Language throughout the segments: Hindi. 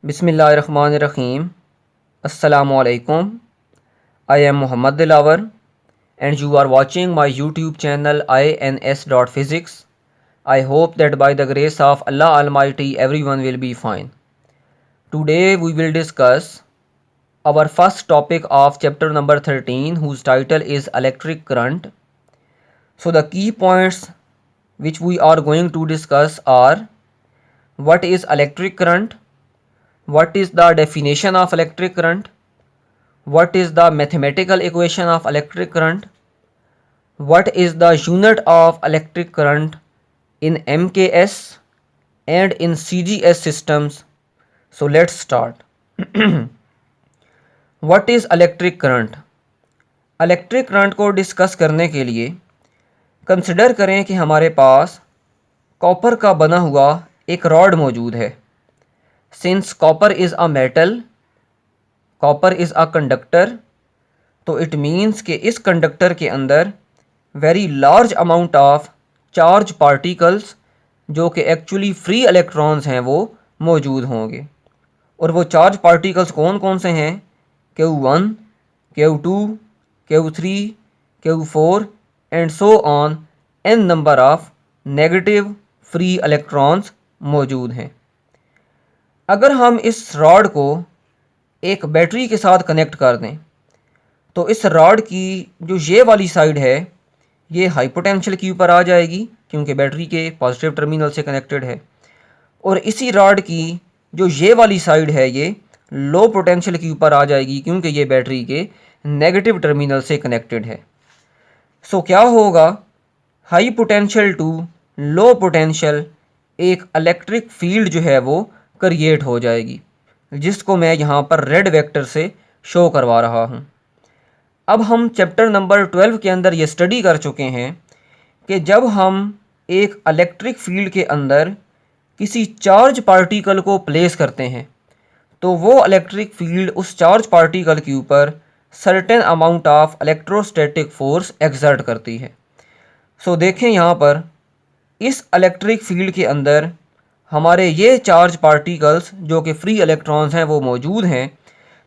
बिस्मिल्लाहिर्रहमानिर्रहीम। अस्सलामुअलैकुम। I am Muhammad Dilawar and you are watching my YouTube channel ins.physics. I hope that by the grace of Allah Almighty everyone will be fine. Today we will discuss our first topic of chapter number 13, whose title is electric current. So the key points which we are going to discuss are: what is electric current, what is the definition of electric current, what is the mathematical equation of electric current, what is the unit of electric current in MKS and in CGS systems. So let's start. What is electric current? Electric current को डिस्कस करने के लिए कंसिडर करें कि हमारे पास कॉपर का बना हुआ एक रॉड मौजूद है. Since copper is a metal, copper is a conductor, तो इट मीन्स कि इस कंडक्टर के अंदर very large amount of charge particles जो कि एक्चुअली फ्री इलेक्ट्रॉन्स हैं वो मौजूद होंगे. और वो चार्ज पार्टिकल्स कौन कौन से हैं? Q1, Q2, Q3, Q4 and so on, n number of negative free electrons मौजूद हैं. अगर हम इस रॉड को एक बैटरी के साथ कनेक्ट कर दें तो इस रॉड की जो ये वाली साइड है ये हाई पोटेंशियल के ऊपर आ जाएगी क्योंकि बैटरी के पॉजिटिव टर्मिनल से कनेक्टेड है, और इसी रॉड की जो ये वाली साइड है ये लो पोटेंशियल के ऊपर आ जाएगी क्योंकि ये बैटरी के नेगेटिव टर्मिनल से कनेक्टेड है. सो क्या होगा? High potential to low potential एक इलेक्ट्रिक फील्ड जो है वो क्रिएट हो जाएगी, जिसको मैं यहाँ पर रेड वेक्टर से शो करवा रहा हूँ. अब हम चैप्टर नंबर 12 के अंदर ये स्टडी कर चुके हैं कि जब हम एक इलेक्ट्रिक फील्ड के अंदर किसी चार्ज पार्टिकल को प्लेस करते हैं तो वो इलेक्ट्रिक फील्ड उस चार्ज पार्टिकल के ऊपर certain amount of electrostatic force exert करती है. सो देखें यहाँ पर इस इलेक्ट्रिक फील्ड के अंदर हमारे ये चार्ज पार्टिकल्स जो कि फ्री इलेक्ट्रॉन्स हैं वो मौजूद हैं.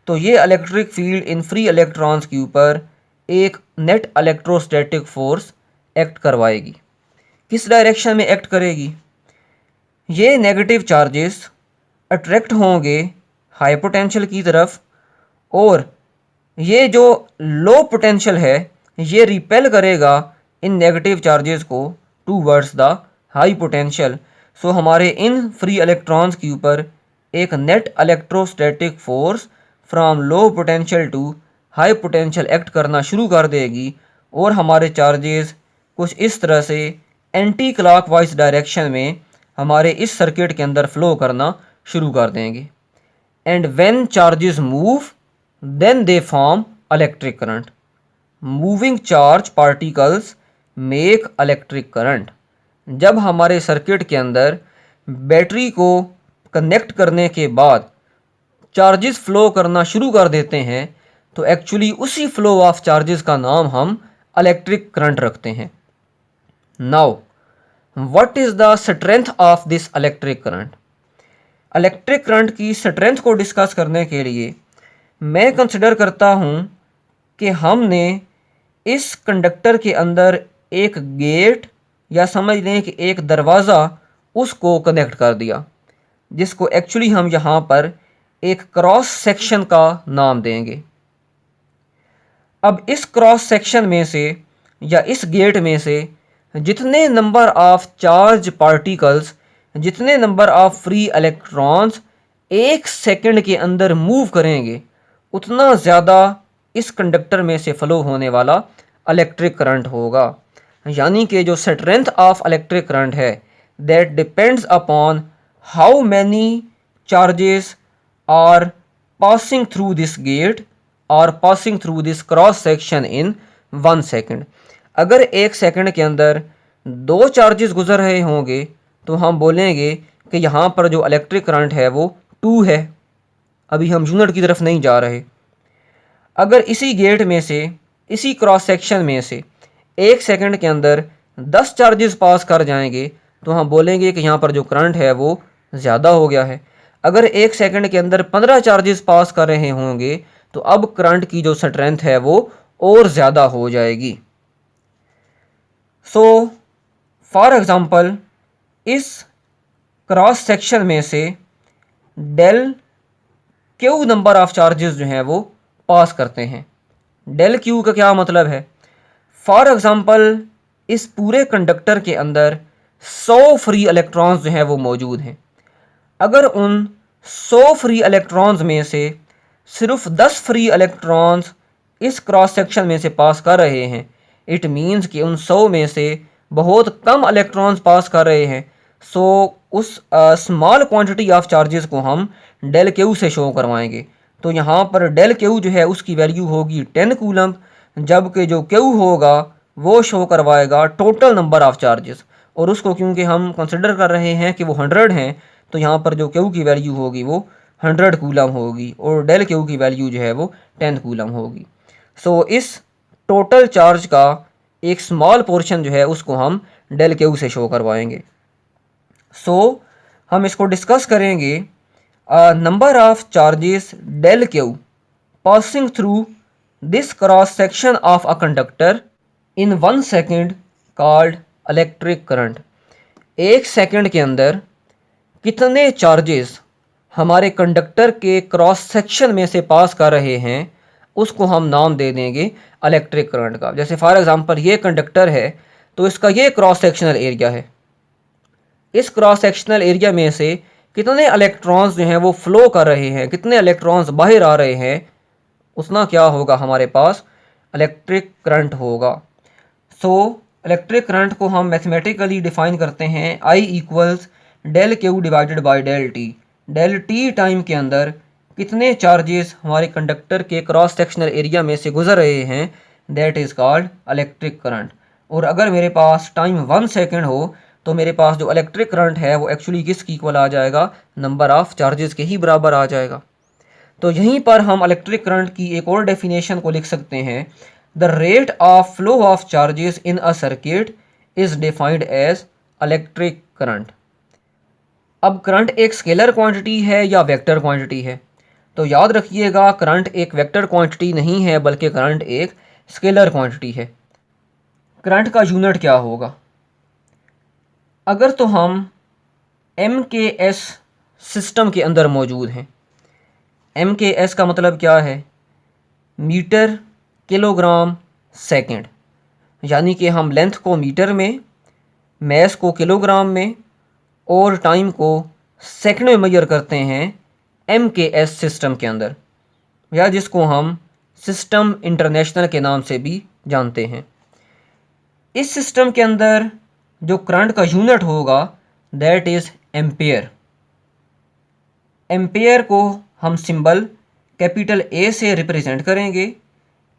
तो ये इलेक्ट्रिक फील्ड इन फ्री इलेक्ट्रॉन्स के ऊपर एक नेट इलेक्ट्रोस्टैटिक फोर्स एक्ट करवाएगी. किस डायरेक्शन में एक्ट करेगी? ये नेगेटिव चार्जेस अट्रैक्ट होंगे हाई पोटेंशियल की तरफ, और ये जो लो पोटेंशियल है ये रिपेल करेगा इन नेगेटिव चार्जेस को towards the high potential. So हमारे इन फ्री इलेक्ट्रॉन्स के ऊपर एक net electrostatic force from low potential to high potential act करना शुरू कर देगी, और हमारे चार्जेस कुछ इस तरह से एंटी क्लॉकवाइज डायरेक्शन में हमारे इस सर्किट के अंदर फ्लो करना शुरू कर देंगे. And when charges move then they form electric current. Moving charge particles make electric current. जब हमारे सर्किट के अंदर बैटरी को कनेक्ट करने के बाद चार्जेस फ्लो करना शुरू कर देते हैं तो एक्चुअली उसी फ्लो ऑफ चार्जेस का नाम हम इलेक्ट्रिक करंट रखते हैं. Now what is the strength of this electric current? Electric current की स्ट्रेंथ को डिस्कस करने के लिए मैं कंसिडर करता हूँ कि हमने इस कंडक्टर के अंदर एक गेट या समझ लें कि एक दरवाज़ा उसको कनेक्ट कर दिया, जिसको एक्चुअली हम यहाँ पर एक क्रॉस सेक्शन का नाम देंगे. अब इस क्रॉस सेक्शन में से या इस गेट में से जितने नंबर ऑफ चार्ज पार्टिकल्स, जितने नंबर ऑफ फ्री इलेक्ट्रॉन्स एक सेकंड के अंदर मूव करेंगे उतना ज़्यादा इस कंडक्टर में से फ्लो होने वाला इलेक्ट्रिक करंट होगा. यानी कि जो स्ट्रेंथ ऑफ इलेक्ट्रिक करंट है that depends upon how many charges are passing through this gate और passing through this cross section in 1 second. अगर एक सेकंड के अंदर 2 चार्जेस गुजर रहे होंगे तो हम बोलेंगे कि यहाँ पर जो इलेक्ट्रिक करंट है वो 2 है. अभी हम यूनिट की तरफ नहीं जा रहे. अगर इसी गेट में से, इसी क्रॉस सेक्शन में से एक सेकंड के अंदर 10 चार्जेस पास कर जाएंगे तो हम बोलेंगे कि यहाँ पर जो करंट है वो ज़्यादा हो गया है. अगर 1 सेकंड के अंदर 15 चार्जेस पास कर रहे होंगे तो अब करंट की जो स्ट्रेंथ है वो और ज़्यादा हो जाएगी। सो फॉर एग्ज़ाम्पल इस क्रॉस सेक्शन में से del q number of charges जो हैं वो पास करते हैं। डेल क्यू का क्या मतलब है? फॉर एग्ज़ाम्पल इस पूरे कंडक्टर के अंदर 100 फ्री इलेक्ट्रॉन्स जो हैं वो मौजूद हैं। अगर उन 100 फ्री इलेक्ट्रॉन्स में से सिर्फ 10 फ्री इलेक्ट्रॉन्स इस क्रॉस सेक्शन में से पास कर रहे हैं, इट मीन्स कि उन 100 में से बहुत कम इलेक्ट्रॉन्स पास कर रहे हैं। सो उस स्मॉल क्वांटिटी ऑफ चार्जेस को हम डेल क्यू से शो करवाएंगे। तो यहाँ पर डेल क्यू जो है उसकी वैल्यू होगी 10 कूलम, जबकि जो क्यू होगा वो शो करवाएगा टोटल नंबर ऑफ चार्जेस। और उसको क्योंकि हम कंसिडर कर रहे हैं कि वो 100 हैं, तो यहाँ पर जो क्यू की वैल्यू होगी वो 100 कूलम होगी और डेल क्यू की वैल्यू जो है वो 10 कूलम होगी। सो इस टोटल चार्ज का एक स्मॉल पोर्शन जो है उसको हम डेल क्यू से शो करवाएंगे। सो हम इसको डिस्कस करेंगे। Number of charges del q passing through this cross section of a conductor in 1 second called electric current. 1 second के अंदर कितने चार्जेस हमारे कंडक्टर के क्रॉस सेक्शन में से पास कर रहे हैं उसको हम नाम दे देंगे इलेक्ट्रिक करंट का। जैसे फॉर एग्जांपल ये कंडक्टर है तो इसका ये क्रॉस सेक्शनल एरिया है। इस क्रॉस सेक्शनल एरिया में से कितने इलेक्ट्रॉन्स जो हैं वो फ्लो कर रहे हैं, कितने इलेक्ट्रॉन्स बाहर आ रहे हैं, उतना क्या होगा हमारे पास इलेक्ट्रिक करंट होगा। सो इलेक्ट्रिक करंट को हम मैथमेटिकली डिफाइन करते हैं I equals del q divided by del t. Del t time के अंदर कितने चार्जेस हमारे कंडक्टर के क्रॉस सेक्शनल एरिया में से गुजर रहे हैं, that is called electric current. और अगर मेरे पास टाइम 1 सेकेंड हो तो मेरे पास जो इलेक्ट्रिक करंट है वो एक्चुअली किसकी इक्वल आ जाएगा, नंबर ऑफ चार्जेस के ही बराबर आ जाएगा। तो यहीं पर हम इलेक्ट्रिक करंट की एक और डेफिनेशन को लिख सकते हैं। The rate of flow of charges in a circuit is defined as electric current. अब करंट एक स्केलर क्वांटिटी है या वेक्टर क्वांटिटी है? तो याद रखिएगा करंट एक वेक्टर क्वांटिटी नहीं है बल्कि करंट एक स्केलर क्वांटिटी है। करंट का यूनिट क्या होगा? अगर तो हम MKS सिस्टम के अंदर मौजूद हैं, MKS का मतलब क्या है? मीटर किलोग्राम सेकंड, यानी कि हम लेंथ को मीटर में, मैस को किलोग्राम में और टाइम को सेकंड में मेजर करते हैं MKS सिस्टम के अंदर, या जिसको हम सिस्टम इंटरनेशनल के नाम से भी जानते हैं। इस सिस्टम के अंदर जो करंट का यूनिट होगा दैट इज़ एम्पेयर। एम्पेयर को हम सिंबल कैपिटल A से रिप्रेजेंट करेंगे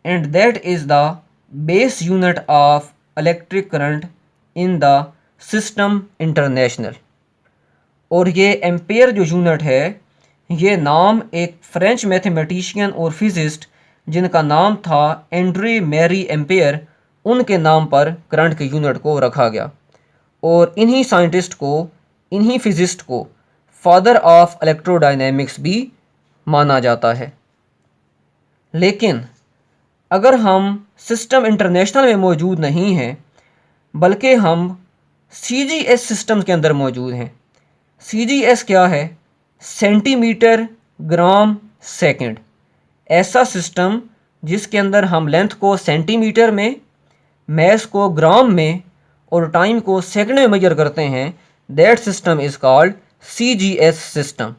and that is the base unit of electric current in the system international. और ये एम्पेयर जो यूनिट है ये नाम एक फ्रेंच मैथमेटिशियन और फिजिस्ट जिनका नाम था एंड्रे मैरी एम्पेयर, उनके नाम पर करंट के यूनिट को रखा गया। और इन्हीं साइंटिस्ट को, इन्हीं फिजिस्ट को फादर ऑफ इलेक्ट्रोडायनेमिक्स भी माना जाता है। लेकिन अगर हम सिस्टम इंटरनेशनल में मौजूद नहीं हैं बल्कि हम CGS सिस्टम के अंदर मौजूद हैं। CGS क्या है? Centimetre gram second. ऐसा सिस्टम जिसके अंदर हम लेंथ को सेंटीमीटर में, मैस को ग्राम में और टाइम को सेकंड में मेजर करते हैं, that system is called CGS system.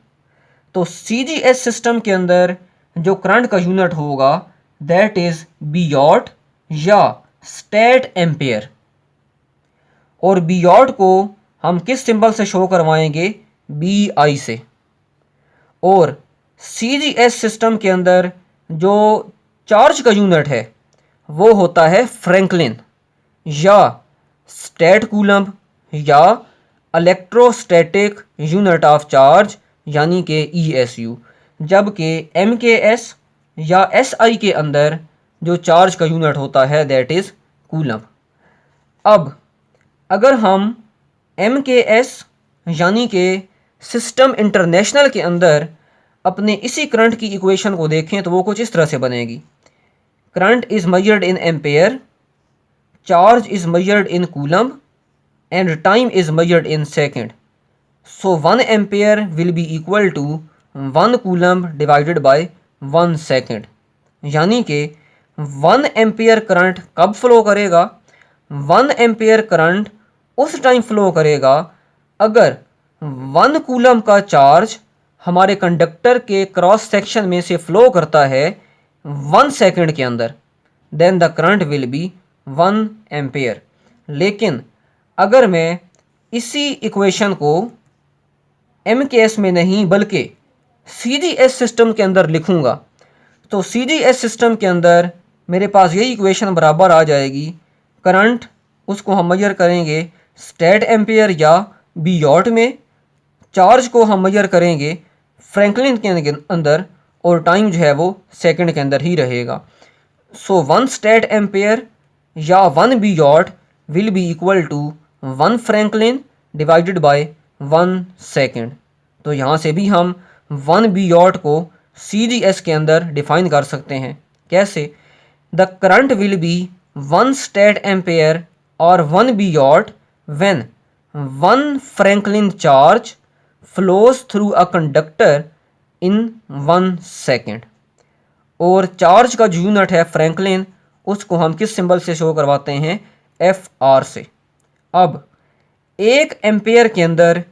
तो CGS सिस्टम के अंदर जो करंट का यूनिट होगा दैट इज़ बियॉट या स्टेट एम्पेयर। और बियॉट को हम किस सिंबल से शो करवाएंगे? BI से। और CGS सिस्टम के अंदर जो चार्ज का यूनिट है वो होता है फ्रैंकलिन या स्टेट कूलम या इलेक्ट्रोस्टैटिक यूनिट ऑफ चार्ज यानी कि ESU। जबकि MKS या SI के अंदर जो चार्ज का यूनिट होता है दैट इज़ कूलम। अब अगर हम MKS यानी कि सिस्टम इंटरनेशनल के अंदर अपने इसी करंट की इक्वेशन को देखें तो वो कुछ इस तरह से बनेगी। Current is measured in ampere, charge is measured in coulomb and time is measured in second. So 1 ampere will be equal to 1 coulomb divided by 1 second. यानी कि 1 एम्पेयर करंट कब फ्लो करेगा? 1 एम्पेयर करंट उस टाइम फ्लो करेगा अगर 1 कूलम का चार्ज हमारे कंडक्टर के क्रॉस सेक्शन में से फ्लो करता है 1 सेकेंड के अंदर, then the current will be 1 ampere. लेकिन अगर मैं इसी इक्वेशन को MKS में नहीं बल्कि CGS सिस्टम के अंदर लिखूंगा तो CGS सिस्टम के अंदर मेरे पास यही इक्वेशन बराबर आ जाएगी। करंट उसको हम मेजर करेंगे स्टेट एम्पेयर या बियॉट में, चार्ज को हम मेजर करेंगे फ्रैंकलिन के अंदर और टाइम जो है वो सेकंड के अंदर ही रहेगा। सो 1 स्टेट एम्पेयर या 1 biot will be equal to 1 franklin divided by 1 second. तो यहाँ से भी हम 1 बियॉट को CGS के अंदर डिफाइन कर सकते हैं। कैसे? The current will be 1 statampere और 1 biot when 1 franklin charge flows through a conductor in 1 second. और चार्ज का जो यूनिट है फ्रैंकलिन, उसको हम किस सिंबल से शो करवाते हैं? FR से। अब 1 एम्पेयर के अंदर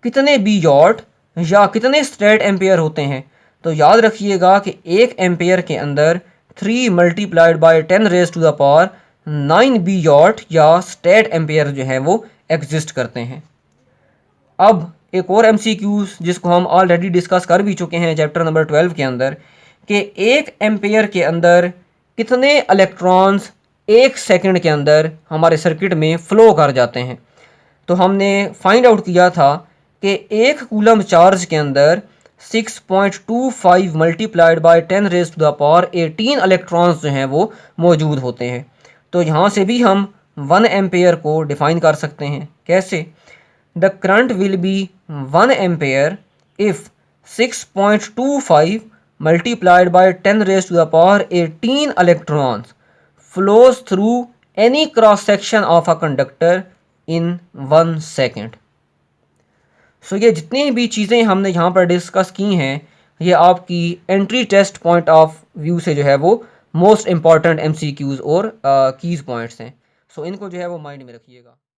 कितने बियॉट या कितने स्टेट एम्पेयर होते हैं? तो याद रखिएगा कि 1 एम्पेयर के अंदर 3 multiplied by 10 raise to the power 9 biot या स्टेट एम्पेयर जो है वो एग्जिस्ट करते हैं। अब एक और MCQ जिसको हम ऑलरेडी डिस्कस कर भी चुके हैं चैप्टर नंबर 12 के अंदर, कि 1 एम्पेयर के अंदर कितने इलेक्ट्रॉन्स 1 सेकंड के अंदर हमारे सर्किट में फ्लो कर जाते हैं। तो हमने फाइंड आउट किया था कि 1 कूलम चार्ज के अंदर 6.25 multiplied by 10 raise to the power 18 electrons जो हैं वो मौजूद होते हैं। तो यहाँ से भी हम 1 एम्पेयर को डिफाइन कर सकते हैं। कैसे? The current will be 1 ampere if 6.25 multiplied by 10 raised to the power 18 electrons flows through any cross section of a conductor in 1 second। सो ये जितनी भी चीज़ें हमने यहाँ पर डिस्कस की हैं ये आपकी entry test point of view से जो है वो मोस्ट इंपॉर्टेंट MCQs और कीज पॉइंट्स हैं। सो इनको जो है वो माइंड में रखिएगा।